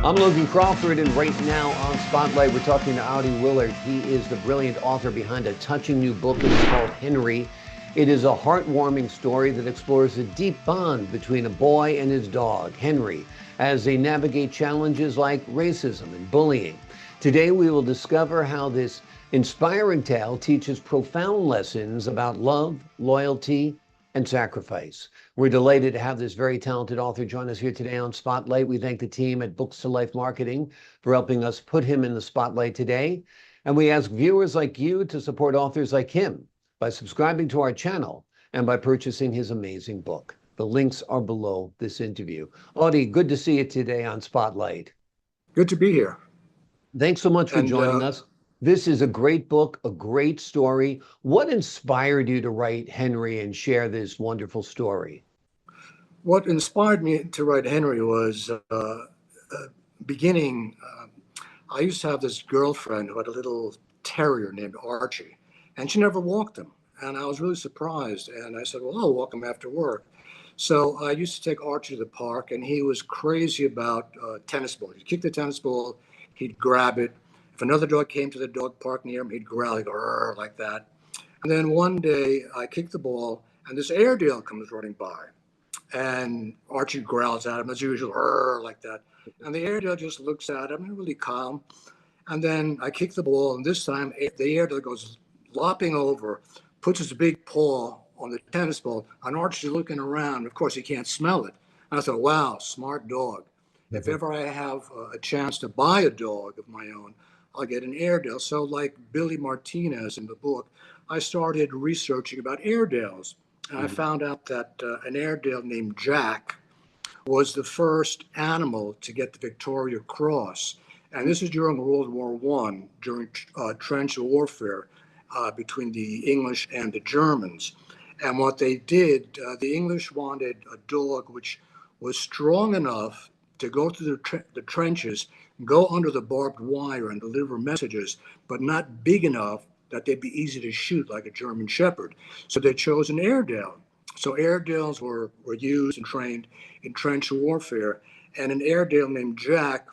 I'm Logan Crawford, and right now on Spotlight, we're talking to Audie Willert. He is the brilliant author behind a touching new book. It is called Henry. It is a heartwarming story that explores a deep bond between a boy and his dog, Henry, as they navigate challenges like racism and bullying. Today, we will discover how this inspiring tale teaches profound lessons about love, loyalty, and sacrifice. We're delighted to have this very talented author join us here today on Spotlight. We thank the team at Books to Life Marketing for helping us put him in the spotlight today. And we ask viewers like you to support authors like him by subscribing to our channel and by purchasing his amazing book. The links are below this interview. Audie, good to see you today on Spotlight. Good to be here. Thanks so much for joining us. This is a great book, a great story. What inspired you to write Henry and share this wonderful story? What inspired me to write Henry was beginning. I used to have this girlfriend who had a little terrier named Archie, and she never walked him. And I was really surprised. And I said, well, I'll walk him after work. So I used to take Archie to the park, and he was crazy about tennis balls. He'd kick the tennis ball, he'd grab it. If another dog came to the dog park near him, he'd growl, he'd go like that. And then one day I kicked the ball, and this Airedale comes running by. And Archie growls at him as usual, like that. And the Airedale just looks at him, really calm. And then I kick the ball, and this time the Airedale goes lopping over, puts his big paw on the tennis ball, and Archie's looking around. Of course, he can't smell it. And I thought, wow, smart dog. Mm-hmm. If ever I have a chance to buy a dog of my own, I'll get an Airedale. So like Billy Martinez in the book, I started researching about Airedales. And I found out that an Airedale named Jack was the first animal to get the Victoria Cross. And this is during World War I, during trench warfare between the English and the Germans. And what they did, the English wanted a dog which was strong enough to go through the trenches, go under the barbed wire and deliver messages, but not big enough that they'd be easy to shoot like a German Shepherd. So they chose an Airedale. So Airedales were used and trained in trench warfare. And an Airedale named Jack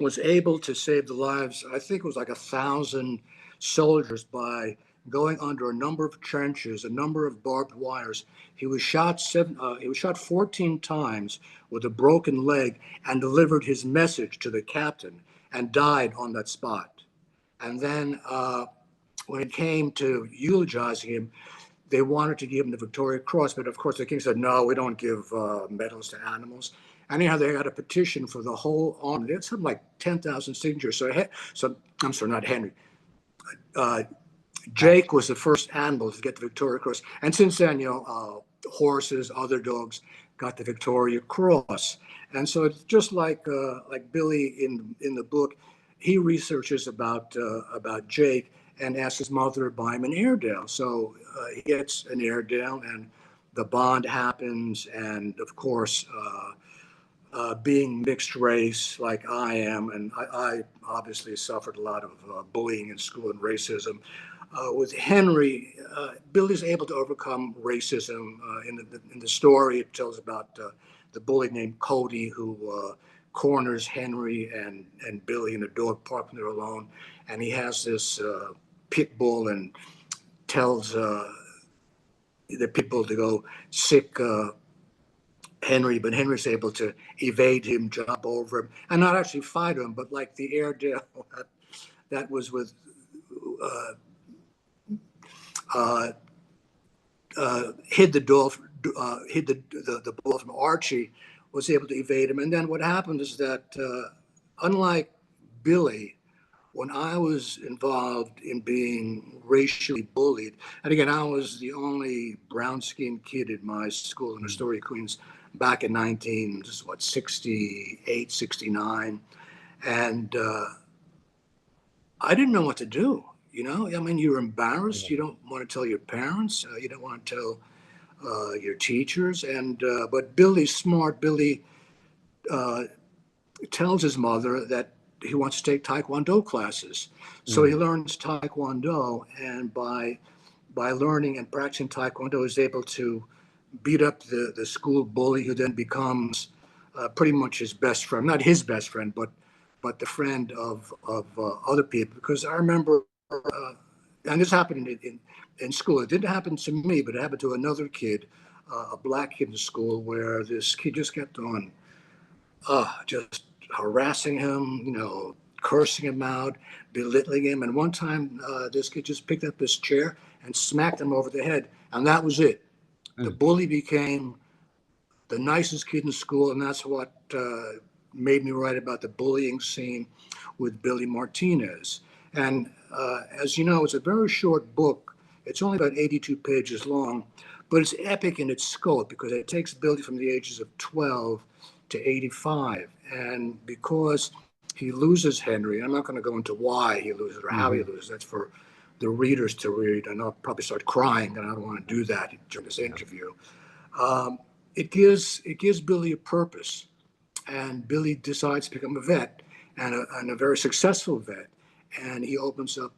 was able to save the lives, I think it was like 1,000 soldiers by going under a number of trenches, a number of barbed wires. He was shot 14 times with a broken leg and delivered his message to the captain and died on that spot. And then when it came to eulogizing him, they wanted to give him the Victoria Cross, but of course the king said, no, we don't give medals to animals. Anyhow, they got a petition for the whole army. They had something like 10,000 signatures. So I'm sorry, not Henry. Jake was the first animal to get the Victoria Cross. And since then, horses, other dogs got the Victoria Cross. And so it's just like Billy in the book, he researches about Jake and asks his mother to buy him an Airedale. So he gets an Airedale, and the bond happens. And of course, being mixed race like I am, and I obviously suffered a lot of bullying in school and racism. With Henry, Billy's able to overcome racism. In the story, it tells about the bully named Cody who corners Henry and Billy in a dog park when they're alone. And he has this pit bull and tells the pit bull to go sick Henry, but Henry's able to evade him, jump over him, and not actually fight him, but like the Airedale that was with hid the ball from Archie, was able to evade him. And then what happened is that unlike Billy, when I was involved in being racially bullied, and again, I was the only brown-skinned kid in my school in Astoria, Queens, back in 68, 69. And I didn't know what to do, I mean, you're embarrassed. You don't want to tell your parents. You don't want to tell your teachers. And but Billy's smart. Billy tells his mother that he wants to take Taekwondo classes. So he learns Taekwondo, and by learning and practicing Taekwondo, is able to beat up the school bully, who then becomes pretty much his best friend, not his best friend, but the friend of other people. Because I remember, and this happened in school. It didn't happen to me, but it happened to another kid, a black kid in school, where this kid just kept on just harassing him, cursing him out, belittling him. And one time, this kid just picked up his chair and smacked him over the head, and that was it. The bully became the nicest kid in school, and that's what made me write about the bullying scene with Billy Martinez. And as you know, it's a very short book. It's only about 82 pages long, but it's epic in its scope because it takes Billy from the ages of 12 to 85. And because he loses Henry, I'm not going to go into why he loses or how he loses. That's for the readers to read, and I'll probably start crying, and I don't want to do that during this interview. It gives Billy a purpose, and Billy decides to become a vet, and a very successful vet. And he opens up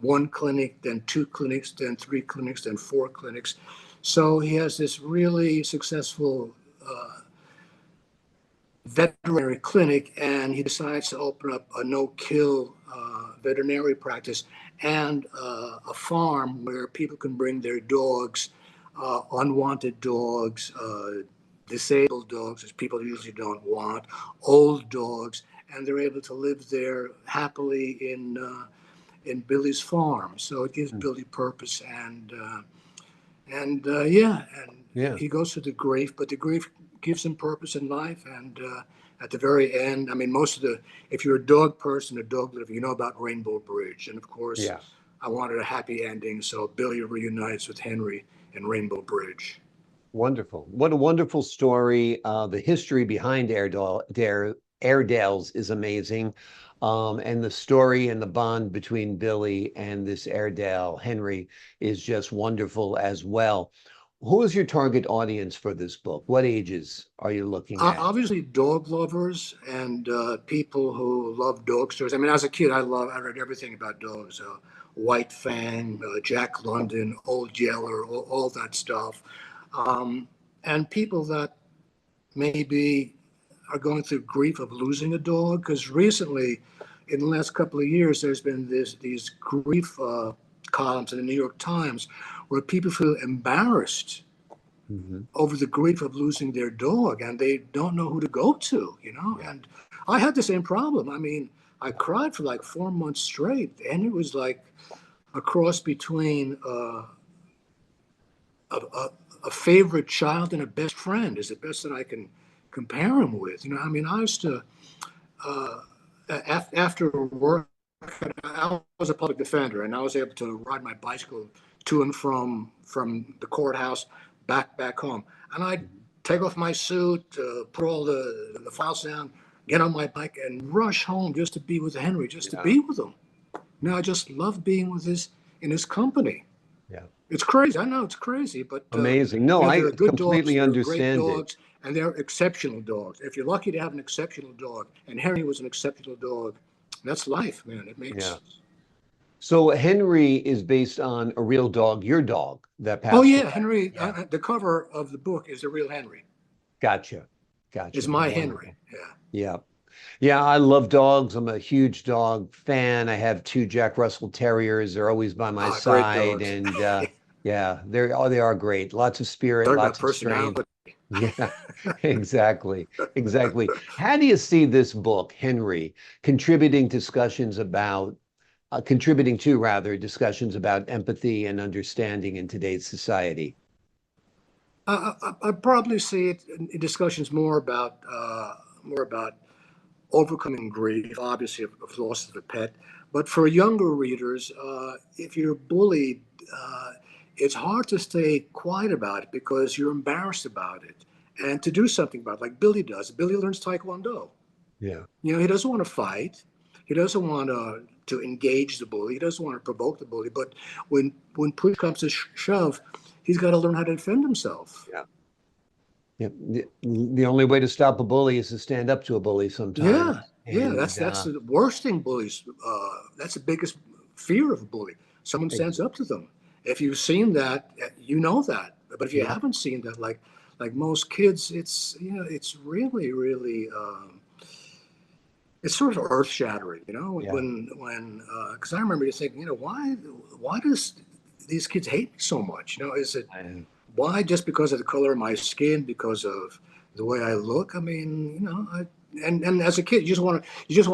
one clinic, then two clinics, then three clinics, then four clinics. So he has this really successful veterinary clinic, and he decides to open up a no-kill veterinary practice and a farm where people can bring their dogs, unwanted dogs, disabled dogs, which people usually don't want, old dogs, and they're able to live there happily in Billy's farm. So it gives Billy purpose, and he goes through the grief, but the grief gives him purpose in life. And at the very end, I mean, if you're a dog person, a dog lover, you know about Rainbow Bridge. And of course, I wanted a happy ending. So Billy reunites with Henry in Rainbow Bridge. Wonderful. What a wonderful story. The history behind Airedales is amazing. And the story and the bond between Billy and this Airedale, Henry, is just wonderful as well. Who is your target audience for this book? What ages are you looking at? Obviously, dog lovers and people who love dog stories. I mean, as a kid, I read everything about dogs. White Fang, Jack London, Old Yeller, all that stuff. And people that maybe are going through grief of losing a dog. Because recently, in the last couple of years, there's been these grief columns in the New York Times where people feel embarrassed over the grief of losing their dog, and they don't know who to go to, And I had the same problem. I mean, I cried for like 4 months straight, and it was like a cross between a favorite child and a best friend is the best that I can compare him with. I mean, I used to, after work, I was a public defender, and I was able to ride my bicycle to and from the courthouse back home. And I'd take off my suit, put all the files down, get on my bike, and rush home just to be with Henry, just to be with him. I just love being in his company. Yeah. It's crazy. I know it's crazy, but amazing. No, I completely understand great dogs, and they're exceptional dogs. If you're lucky to have an exceptional dog, and Henry was an exceptional dog, that's life, man. It makes. Yeah. So Henry is based on a real dog, your dog that passed. Oh yeah, Henry. The cover of the book is a real Henry. Gotcha. It's my Henry. Yeah. Yeah, I love dogs. I'm a huge dog fan. I have 2 Jack Russell Terriers. They're always by my side, and yeah, they are great. Lots of spirit, lots of strength. Yeah, exactly. How do you see this book, Henry, contributing to discussions about empathy and understanding in today's society? I probably see it in discussions more about overcoming grief, obviously, of loss of a pet. But for younger readers, if you're bullied, it's hard to stay quiet about it because you're embarrassed about it, and to do something about it, like Billy does. Billy learns Taekwondo. Yeah. He doesn't want to fight. He doesn't want to engage the bully. He doesn't want to provoke the bully. But when push comes to shove, he's got to learn how to defend himself. Yeah. Yeah. The only way to stop a bully is to stand up to a bully sometimes. Yeah. That's the worst thing. Bullies. That's the biggest fear of a bully. Someone stands up to them. If you've seen that, you know that. But if you haven't seen that, like most kids, it's it's really really. It's sort of earth shattering, Yeah. when because I remember just thinking, why does these kids hate me so much? Is it why just because of the color of my skin, because of the way I look? I mean, and as a kid, you just want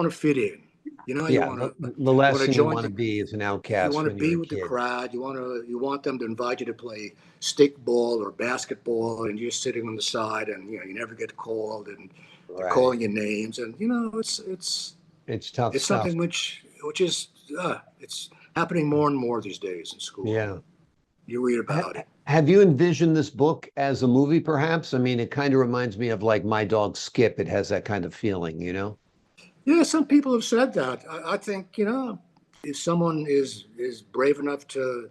to fit in, you Yeah. want The you want last to thing you join want to the be is an you outcast want to when you're be a with the kid. crowd. You want them to invite you to play stickball or basketball, and you're sitting on the side, and you never get called, and they're Right. calling your names, and It's tough it's stuff. something which is it's happening more and more these days in school. Yeah. You read about it. Have you envisioned this book as a movie, perhaps? I mean, it kind of reminds me of like My Dog Skip. It has that kind of feeling, you know? Yeah, some people have said that. I think if someone is brave enough to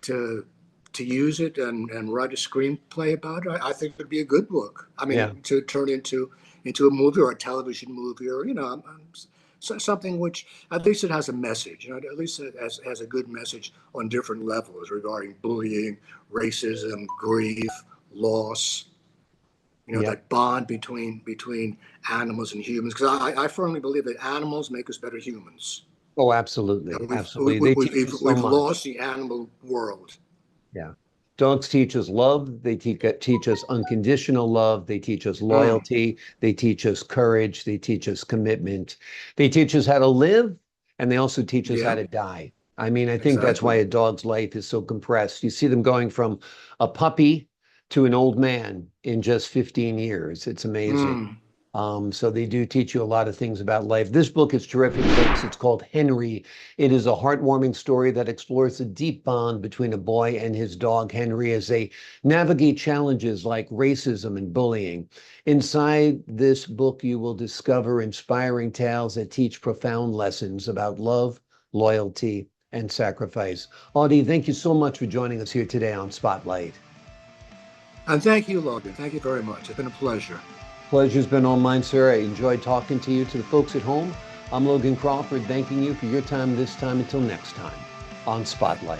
to use it and write a screenplay about it, I think it'd be a good book. I Yeah. mean, to turn into a movie or a television movie, or something which at least it has a message. At least it has a good message on different levels regarding bullying, racism, grief, loss. Yep. That bond between animals and humans. Because I firmly believe that animals make us better humans. Oh, absolutely. And Absolutely. They teach us so we've much. lost the animal world. Yeah. Dogs teach us love. They teach us unconditional love. They teach us Mm, loyalty. They teach us courage. They teach us commitment. They teach us how to live, and they also teach us how yeah, to die. I mean, I think that's why exactly. a dog's life is so compressed. You see them going from a puppy to an old man in just 15 years. It's amazing. Mm. So they do teach you a lot of things about life. This book is terrific, folks. It's called Henry. It is a heartwarming story that explores the deep bond between a boy and his dog, Henry, as they navigate challenges like racism and bullying. Inside this book, you will discover inspiring tales that teach profound lessons about love, loyalty, and sacrifice. Audie, thank you so much for joining us here today on Spotlight. And thank you, Logan. Thank you very much. It's been a pleasure. Pleasure's been all mine, sir. I enjoyed talking to you. To the folks at home, I'm Logan Crawford, thanking you for your time this time. Until next time on Spotlight.